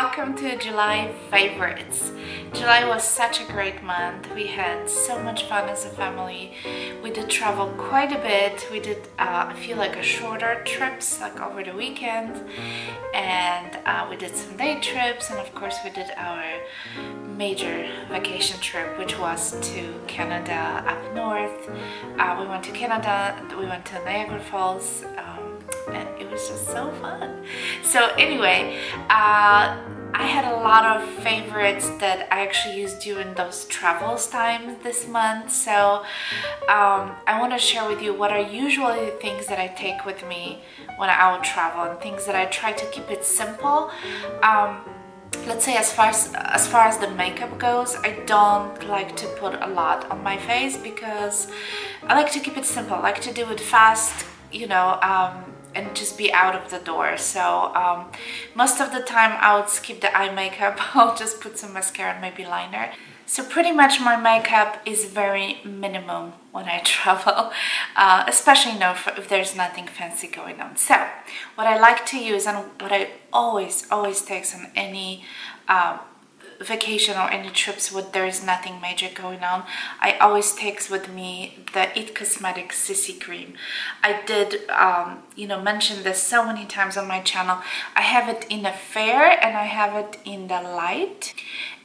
welcome to July favorites. July was such a great month. We had so much fun as a family. We did travel quite a bit. We did a few shorter trips like over the weekend, and we did some day trips, and of course we did our major vacation trip, which was to Canada up north. We went to Canada, we went to Niagara Falls, and it was just so fun. So anyway, I had a lot of favorites that I actually used during those travels times this month. So I want to share with you what are usually the things that I take with me when I will travel, and things that I try to keep it simple. Let's say as far as the makeup goes, I don't like to put a lot on my face because I like to keep it simple. I like to do it fast, you know, and just be out of the door. So most of the time I would skip the eye makeup. I'll just put some mascara and maybe liner. So pretty much my makeup is very minimum when I travel, especially if there's nothing fancy going on. So what I like to use, and what I always take on any vacation or any trips where there's nothing major going on, I always take with me the It Cosmetics CC cream. I did mention this so many times on my channel. I have it in the fair and I have it in the light,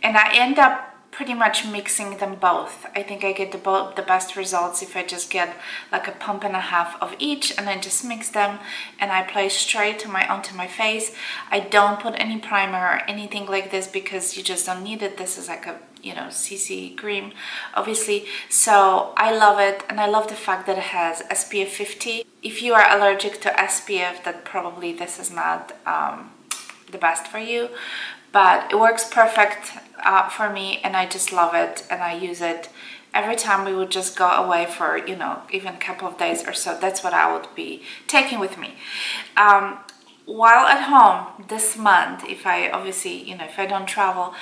and I end up pretty much mixing them both. I think I get the best results if I just get like a pump and a half of each, and I just mix them and I apply straight onto my face. I don't put any primer or anything like this because you just don't need it. This is like a CC cream, obviously. So I love it, and I love the fact that it has SPF 50. If you are allergic to SPF, then probably this is not the best for you, but it works perfect for me, and I just love it, and I use it every time we would just go away for even a couple of days or so. That's what I would be taking with me. While at home this month, if I don't travel,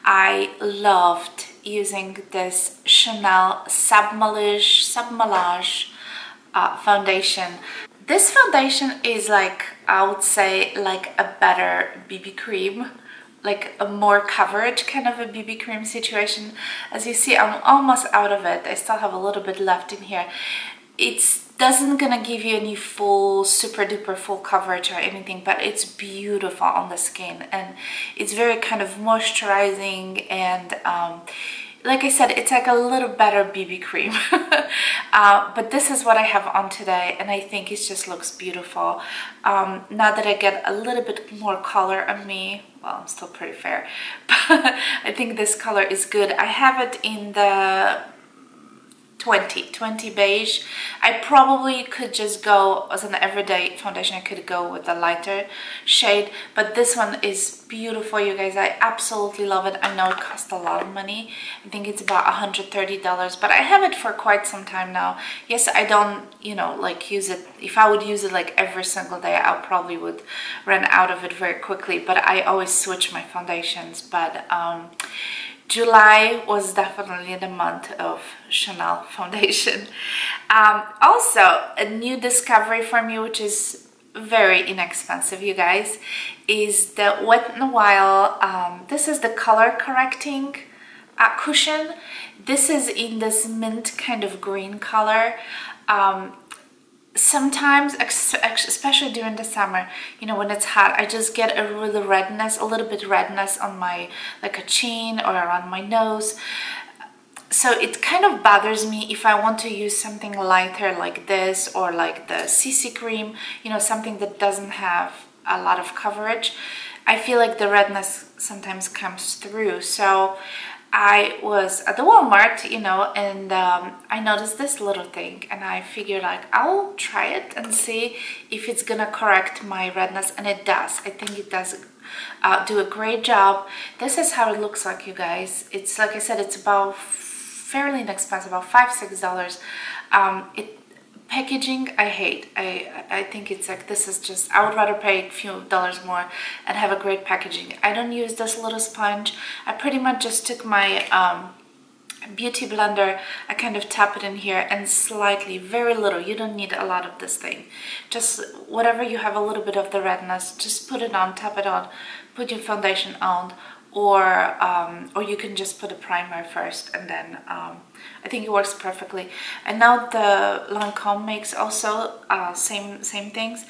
I loved using this Chanel Submilage foundation. This foundation is I would say a better BB cream, like a more coverage kind of a BB cream situation. As you see, I'm almost out of it. I still have a little bit left in here. It doesn't gonna give you any full super duper full coverage or anything, but it's beautiful on the skin, and it's very kind of moisturizing, and like I said, it's like a little better BB cream. But this is what I have on today, and I think it just looks beautiful. Now that I get a little bit more color on me, well, I'm still pretty fair, but I think this color is good. I have it in the 20 beige. I probably could just go as an everyday foundation. I could go with a lighter shade, but this one is beautiful, you guys. I absolutely love it. I know it costs a lot of money. I think it's about $130, but I have it for quite some time now. Yes, I don't use it. If I would use it every single day, I probably would run out of it very quickly, but I always switch my foundations. But July was definitely the month of Chanel foundation. Also, a new discovery for me, which is very inexpensive, you guys, is the Wet n Wild. This is the color correcting cushion. This is in this mint kind of green color. Sometimes, especially during the summer, when it's hot, I just get a little bit redness on my a chin or around my nose. So it kind of bothers me if I want to use something lighter like this, or like the CC cream, something that doesn't have a lot of coverage. I feel like the redness sometimes comes through. So I was at the Walmart, and I noticed this little thing, and I figured I'll try it and see if it's gonna correct my redness, and it does. I think it does do a great job. This is how it looks like, you guys. It's like I said, it's about fairly inexpensive, about $5-6. Packaging, I hate. I think it's this is just, I would rather pay a few dollars more and have a great packaging. I don't use this little sponge. I pretty much just took my beauty blender, I kind of tap it in here and slightly, very little, you don't need a lot of this thing, just whatever you have a little bit of the redness, just put it on, tap it on, put your foundation on, or you can just put a primer first, and then I think it works perfectly. And now the Lancome makes also same things,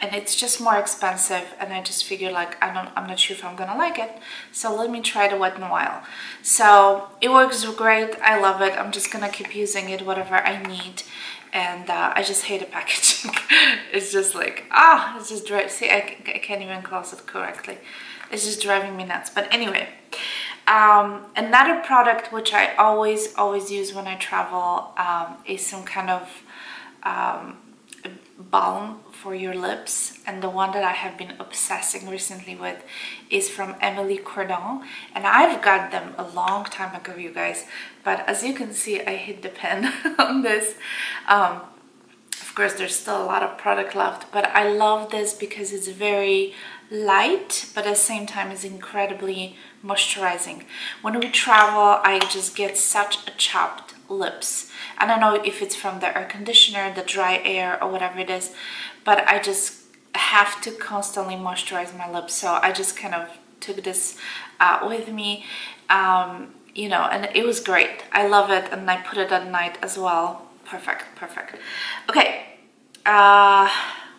and it's just more expensive, and I just figured like I'm not sure if I'm gonna like it, so let me try the Wet n Wild. So it works great, I love it, I'm just gonna keep using it whatever I need. And I just hate the packaging. It's just like it's just dry. See, I can't even close it correctly. It's just driving me nuts. But anyway, another product which I always use when I travel is some kind of balm for your lips, and the one that I have been obsessing recently with is from Emily Cordon, and I've got them a long time ago, you guys, but as you can see I hit the pen on this. Of course there's still a lot of product left, but I love this because it's very light, but at the same time is incredibly moisturizing. When we travel, I just get such a chapped lips. I don't know if it's from the air conditioner, the dry air, or whatever it is, but I just have to constantly moisturize my lips. So I just kind of took this with me, you know, and it was great. I love it, and I put it at night as well. Perfect. Okay,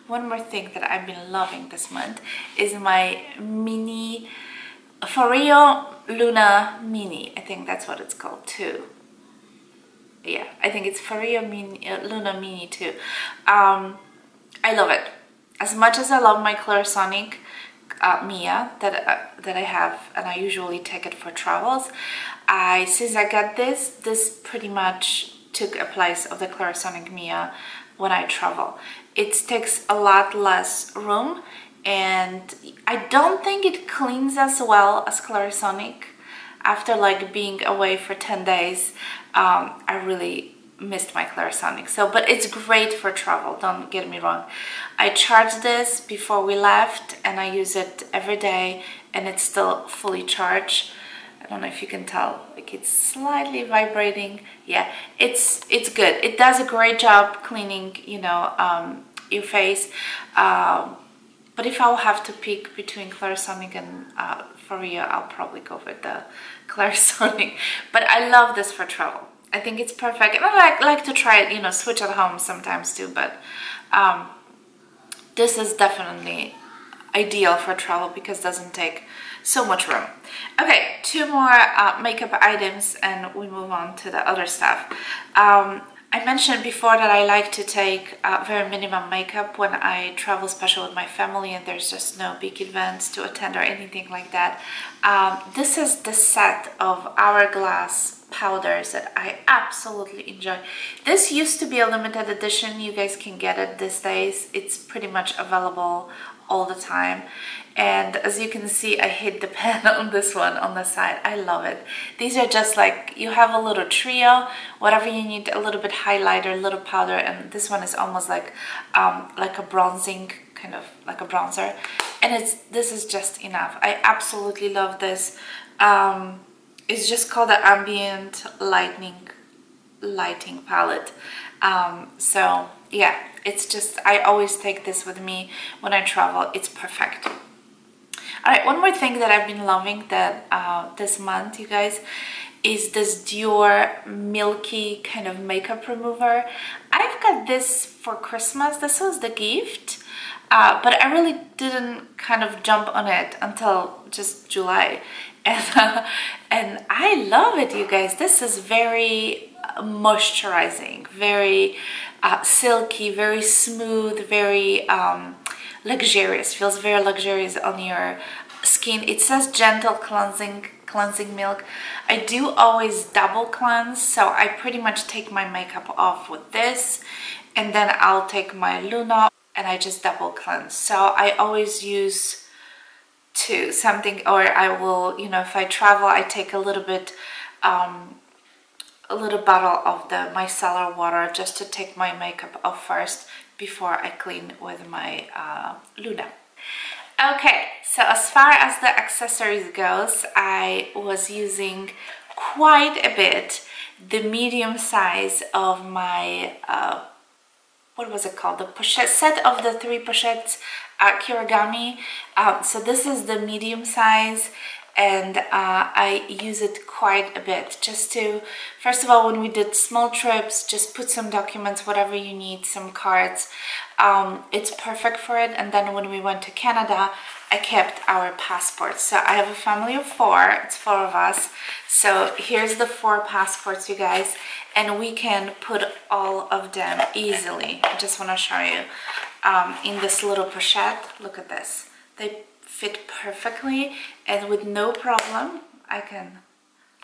one more thing that I've been loving this month is my mini Foreo Luna Mini. I think that's what it's called too. Yeah, I think it's Foreo Luna Mini too. I love it. As much as I love my Clarisonic Mia that I have, and I usually take it for travels, since I got this pretty much took a place of the Clarisonic Mia when I travel. It takes a lot less room, and I don't think it cleans as well as Clarisonic. After like being away for 10 days, I really missed my Clarisonic. So, but it's great for travel, don't get me wrong. I charged this before we left, and I use it every day, and it's still fully charged. I don't know if you can tell, like it's slightly vibrating. Yeah, it's good. It does a great job cleaning, you know, your face. But if I'll have to pick between Clarisonic and Foreo, I'll probably go with the Clarisonic. But I love this for travel. I think it's perfect. And I like to try it, you know, switch at home sometimes too. But this is definitely ideal for travel because it doesn't take so much room. Okay, two more makeup items and we move on to the other stuff. I mentioned before that I like to take very minimum makeup when I travel, especially with my family, and there's just no big events to attend or anything like that. This is the set of Hourglass powders that I absolutely enjoy. This used to be a limited edition. You guys can get it these days. It's pretty much available all the time. And as you can see, I hit the pen on this one on the side. I love it. These are just like, you have a little trio, whatever you need, a little bit highlighter, a little powder, and this one is almost like a bronzing, kind of like a bronzer. And this is just enough. I absolutely love this. It's just called the Ambient Lighting Palette. So yeah, it's just, I always take this with me when I travel. It's perfect. Alright, one more thing that I've been loving that this month, you guys, is this Dior Milky kind of makeup remover. I've got this for Christmas. This was the gift, but I really didn't kind of jump on it until just July. And I love it, you guys. This is very moisturizing, very silky, very smooth, very luxurious. Feels very luxurious on your skin. It says gentle cleansing milk. I do always double cleanse, so I pretty much take my makeup off with this, and then I'll take my Luna and I just double cleanse. So I always use something, or I will, you know, if I travel, I take a little bit a little bottle of the micellar water just to take my makeup off first before I clean with my Luna. Okay, so as far as the accessories goes, I was using quite a bit the medium size of my what was it called, the pochette set of the 3 pochettes kirigami. So this is the medium size, and I use it quite a bit just to, first of all, when we did small trips, just put some documents, whatever you need, some cards. It's perfect for it. And then when we went to Canada, I kept our passports. So I have a family of 4, it's 4 of us. So here's the 4 passports, you guys, and we can put all of them easily. I just want to show you in this little pochette. Look at this. They fit perfectly, and with no problem I can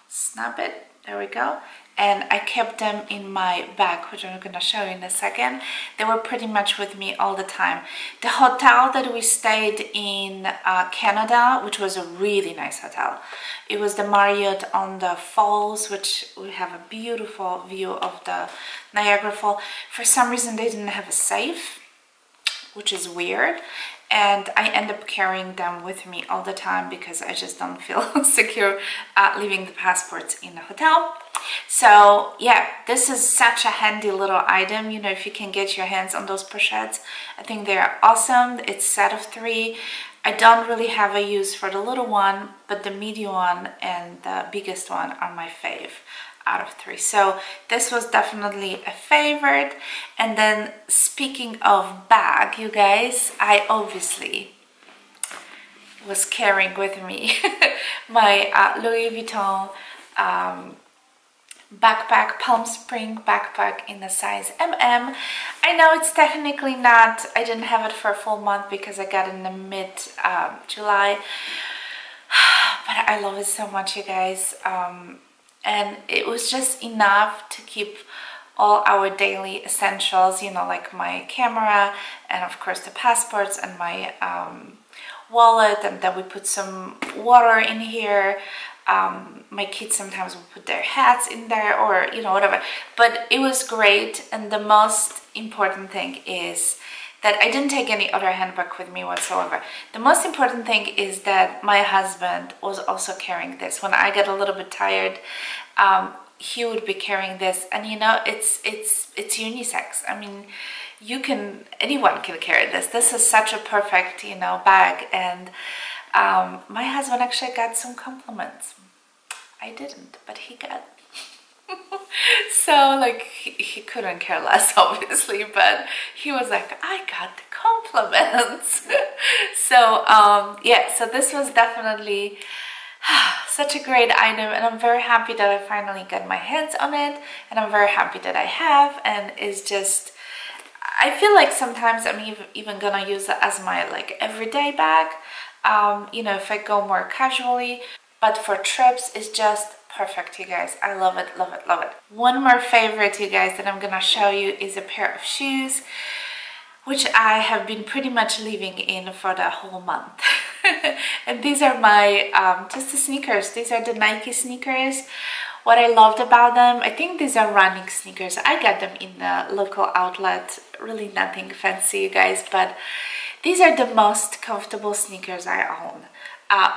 snap it. There we go. And I kept them in my bag, which I'm going to show you in a second. They were pretty much with me all the time. The hotel that we stayed in Canada, which was a really nice hotel, it was the Marriott on the falls, which we have a beautiful view of the Niagara Falls. For some reason they didn't have a safe, which is weird, and I end up carrying them with me all the time because I just don't feel secure leaving the passports in the hotel. So yeah, this is such a handy little item, you know, if you can get your hands on those pochettes. I think they're awesome. It's a set of 3. I don't really have a use for the little one, but the medium one and the biggest one are my fave out of 3. So this was definitely a favorite. And then speaking of bag, you guys, I obviously was carrying with me my Louis Vuitton backpack, Palm Spring backpack in the size MM. I know it's technically not, I didn't have it for a full month because I got it in the mid July, but I love it so much, you guys. And it was just enough to keep all our daily essentials, you know, like my camera and of course the passports and my wallet, and then we put some water in here. My kids sometimes will put their hats in there, or you know, whatever, but it was great. And the most important thing is that I didn't take any other handbag with me whatsoever. The most important thing is that my husband was also carrying this. When I get a little bit tired, he would be carrying this, and you know, it's unisex. I mean, anyone can carry this. This is such a perfect, you know, bag. And my husband actually got some compliments. I didn't, but he got. So like he couldn't care less, obviously, but he was like, I got the compliments. So yeah, so this was definitely such a great item, and I'm very happy that I finally got my hands on it, and I'm very happy that I have. And it's just, I feel like sometimes I'm even gonna use it as my like everyday bag, you know, if I go more casually. But for trips, it's just perfect, you guys. I love it, love it, love it. One more favorite, you guys, that I'm gonna show you is a pair of shoes, which I have been pretty much living in for the whole month. And these are my just the sneakers. These are the Nike sneakers. What I loved about them, I think these are running sneakers. I got them in the local outlet. Really nothing fancy, you guys, but these are the most comfortable sneakers I own.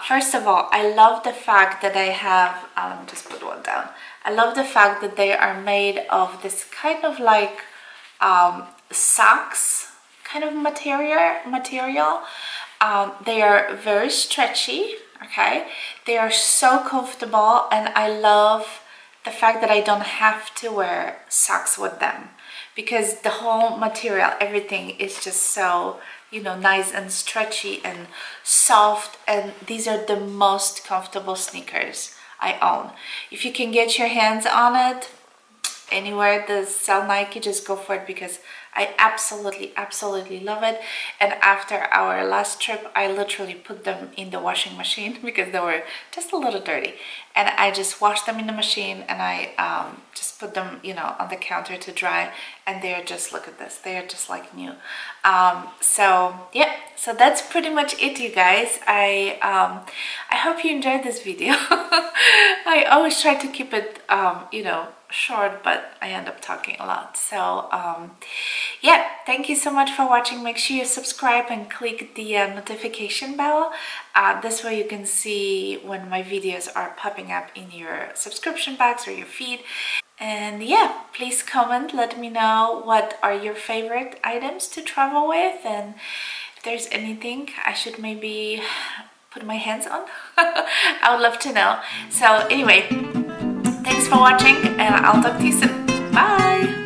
First of all, I love the fact that I have, let me just put one down. I love the fact that they are made of this kind of like socks kind of material. They are very stretchy, okay? They are so comfortable, and I love the fact that I don't have to wear socks with them, because the whole material, everything is just so, you know, nice and stretchy and soft. And these are the most comfortable sneakers I own. If you can get your hands on it anywhere that sell Nike, just go for it, because I absolutely love it. And after our last trip, I literally put them in the washing machine because they were just a little dirty, and I just washed them in the machine, and I just put them, you know, on the counter to dry, and they're just, look at this, they're just like new. So yeah, so that's pretty much it, you guys. I hope you enjoyed this video. I always try to keep it you know, short, but I end up talking a lot. So yeah, thank you so much for watching. Make sure you subscribe and click the notification bell. This way you can see when my videos are popping up in your subscription box or your feed. And yeah, please comment, let me know what are your favorite items to travel with, and if there's anything I should maybe put my hands on. I would love to know. So anyway, thanks for watching, and I'll talk to you soon. Bye!